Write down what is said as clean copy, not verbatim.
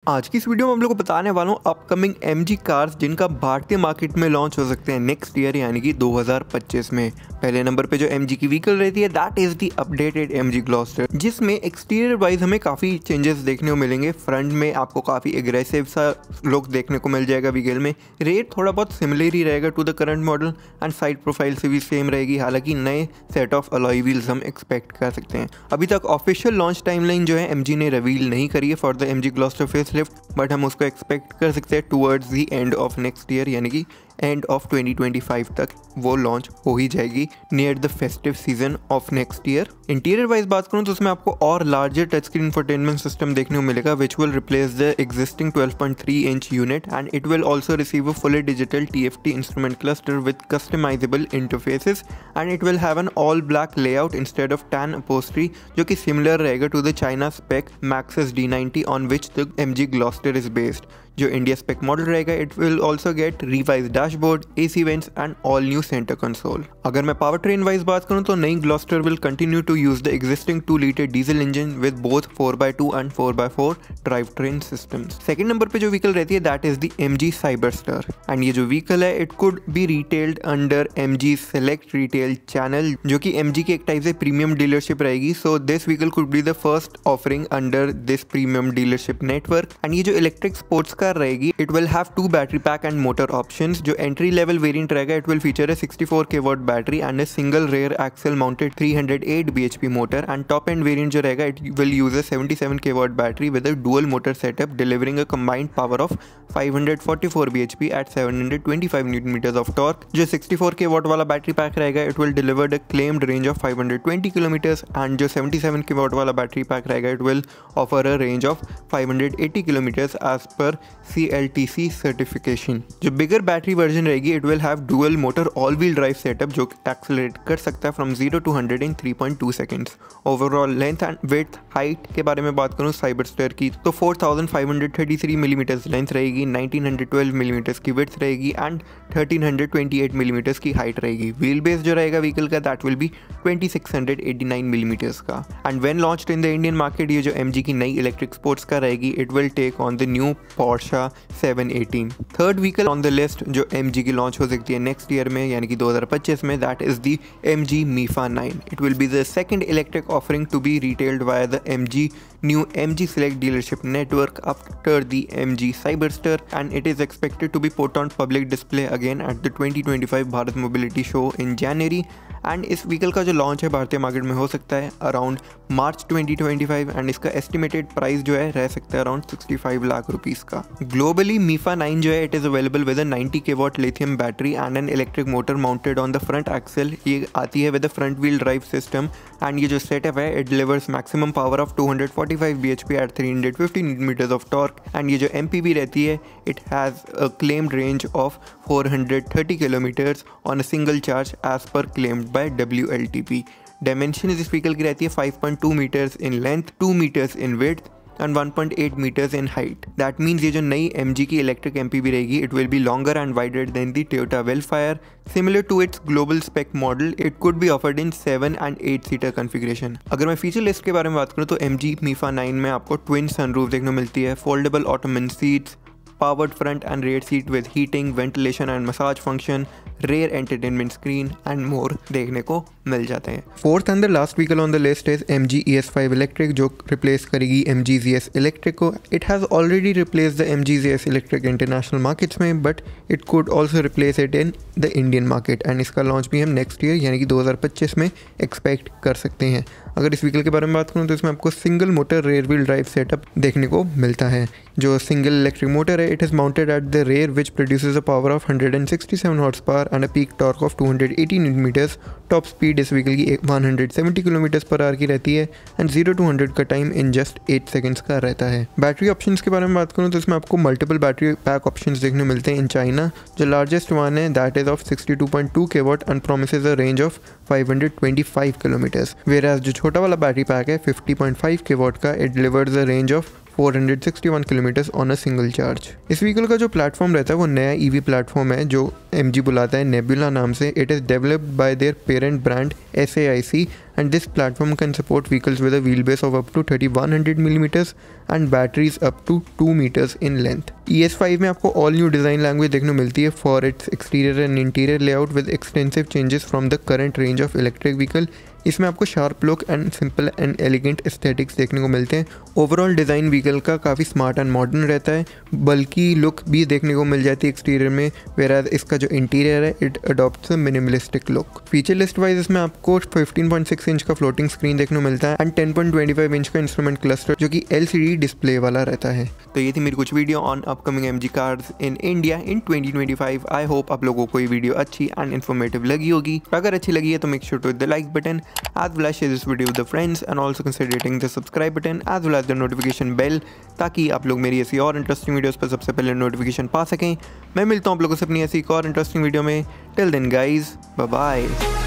आज की इस वीडियो में हम लोग को बताने वाला हूँ अपकमिंग MG कार्स जिनका भारतीय मार्केट में लॉन्च हो सकते हैं नेक्स्ट ईयर यानी कि 2025 में। पहले नंबर पे जो MG की व्हीकल रहती है that is the updated MG Gloster, जिसमें एक्सटीरियर वाइज हमें काफ़ी चेंजेस देखने को मिलेंगे। फ्रंट में आपको काफ़ी एग्रेसिव सा लुक देखने को मिल जाएगा व्हीकल में। रेट थोड़ा बहुत सिमिलर ही रहेगा to the current model and side profile से भी सेम रहेगी, हालांकि नए सेट ऑफ अलॉय व्हील्स हम एक्सपेक्ट कर सकते हैं। अभी तक ऑफिशियल लॉन्च टाइमलाइन जो है MG ने रिवील नहीं करी है for the MG Gloster facelift, but हम उसको एक्सपेक्ट कर सकते हैं towards the end of next year यानी कि एंड ऑफ 2025 तक वो लॉन्च हो ही जाएगी near the festive season of next year. Interior wise बात करूँ तो उसमें आपको और larger touch screen infotainment system देखने को मिलेगा which will replace the existing 12.3 inch unit and it will also receive a fully digital TFT instrument cluster with customisable interfaces and it will have an all black layout instead of tan upholstery, जो कि similar रहेगा to the China spec Maxis D90 on which the MG Gloster is based. जो India spec model रहेगा it will also get revise dashboard, AC vents and all new centre console. अगर मैं power train wise बात करूं तो नई Gloster will continue to use the existing 2 litre diesel engine with both 4x2 and 4x4 drive train systems. Second number पे जो vehicle रहती है that is the MG Cyberster and ये जो व्हीकल है it could be retailed under MG select retail channel, जो कि MG की एक टाइप से प्रीमियम डीलरशिप रहेगी। So this vehicle could be the first offering under this premium dealership network and ये जो इलेक्ट्रिक स्पोर्ट्स कार रहेगी it will have 2 battery pack and motor options. जो एंट्री लेवल वेरिएंट रहेगा it will feature a 64 kW battery and a single rear axle mounted 308 bhp motor and top end variant जो रहेगा it will use a 77 kW battery with a dual motor setup delivering a combined power of 544 bhp at 725 Nm of torque. जो 64 kW वाला battery pack रहेगा it will deliver the claimed range of 520 km and जो 77 kW वाला battery pack रहेगा it will offer a range of 580 km as पर CLTC certification. जो bigger battery version रहेगी it will have dual motor all wheel drive setup जो accelerate कर सकता है from 0 to 100 in 3.2 seconds. Overall length and width height के बारे में बात करूँ साइबरस्टर की तो 4533 mm लेंथ रहेगी, 1912 mm की विड्थ रहेगी एंड 1328 mm की हाइट रहेगी। व्हील बेस जो रहेगा व्हीकल का दैट विल बी 2689 mm का and when launched in the Indian market ये जो MG की नई इलेक्ट्रिक स्पोर्ट्स कार रहेगी it will take on the new Porsche 718। Third vehicle on the list जो MG की लॉन्च हो सकती है नेक्स्ट ईयर में यानी कि 2025 में that is the MG MIFA 9। It will be the second electric offering to be retailed via the new MG Select dealership network after the MG Cyberster and it is expected to be put on public display again at the 2025 Bharat Mobility Show in January and इस vehicle का जो launch है भारतीय market में हो सकता है around March 2025 and इसका एस्टिमेटेड प्राइस जो है रह सकता है अराउंड 65 लाख रुपीस का। ग्लोबली MIFA 9 जो है it is available with a 90 kW lithium battery and an electric motor mounted on the front axle. ये आती है with a front wheel drive system and ये जो सेटअप है it delivers maximum power of 245 bhp at 350 Nm of torque and ये जो MPV रहती है it has a claimed range of 430 km on a single charge as पर claimed by WLTP। Dimension इस vehicle की रहती है 5.2 metres in length, 2 metres in width and 1.8 metres in height. That means ये जो नई MG की इलेक्ट्रिक MPV रहेगी it will be longer and wider than the Toyota Wildfire। Similar to its global spec model, it could be offered in 7 and 8 seater configuration. अगर मैं feature list के बारे में बात करूँ तो MG MIFA 9 में आपको ट्विन सनरूफ देखने को मिलती है, foldable Ottoman seats, powered front and rear seat with heating, ventilation and massage function, rear entertainment screen and more देखने को मिल जाते हैं। Fourth and the last vehicle on the list is MG ES5 electric जो replace करेगी MG ZS electric को। It has already replace the MG ZS electric international markets में but it could also replace it in the Indian market and इसका launch भी हम next year यानी कि 2025 में एक्सपेक्ट कर सकते हैं। अगर इस व्हीकल के बारे में बात करूँ तो इसमें आपको single motor rear wheel drive setup देखने को मिलता है। जो सिंगल इलेक्ट्रिक मोटर है it is mounted at the rear which produces a power of 167 horse power and a peak torque of 280 Nm। Top speed इस व्हीकल की 170 km/h की रहती है एंड 0 to 100 का टाइम इन जस्ट 8 सेकेंड्स का रहता है। बैटरी ऑप्शंस के बारे में बात करूँ तो इसमें आपको मल्टीपल बैटरी पैक ऑप्शंस देखने मिलते हैं इन चाइना। जो लार्जेस्ट वन है that is of 62.2 kW and promises a range of 525 km, whereas जो छोटा वाला बैटरी पैक है 50.5 kW का it delivers a range of 461 kilometres on a single charge. इस व्हीकल का जो प्लेटफॉर्म रहता है वो नया ईवी प्लेटफॉर्म है जो MG बुलाता है नेबुला नाम से। It is developed by there parent brand SAIC and this platform can support vehicles with a wheelbase of up to 3100 millimeters and batteries up to 2 meters in length। ES5 में आपको all new design language देखने को मिलती है for its exterior and interior layout with extensive changes from the current range of electric vehicle. इसमें आपको sharp look and simple and elegant aesthetics देखने को मिलते हैं। ओवरऑल डिज़ाइन व्हीकल का काफ़ी स्मार्ट एंड मॉडर्न रहता है, बल्कि लुक भी देखने को मिल जाती है एक्सटीरियर में, वेराज इसका जो इंटीरियर है it adopts a minimalistic look. Feature list wise इसमें आपको 15.6 इंच का फ्लोटिंग स्क्रीन देखने को मिलता है एंड 10.25 इंच का इंस्ट्रूमेंट क्लस्टर जो कि LCD डिस्प्ले वाला रहता है। तो ये थी मेरी कुछ video on upcoming MG cars in India in 2025। I hope आप लोगों को ये वीडियो अच्छी एंड इन्फॉर्मेटिव लगी होगी। अगर अच्छी लगी है तो make sure to hit the like button as well as share this video with the friends and also consider hitting the subscribe button as well as the notification bell ताकि आप लोग मेरी ऐसी और इंटरेस्टिंग वीडियोस पर सबसे पहले notification पा सकें। मैं मिलता हूँ आप लोगों से अपनी ऐसी एक और इंटरेस्टिंग वीडियो में। Till then guys, bye bye.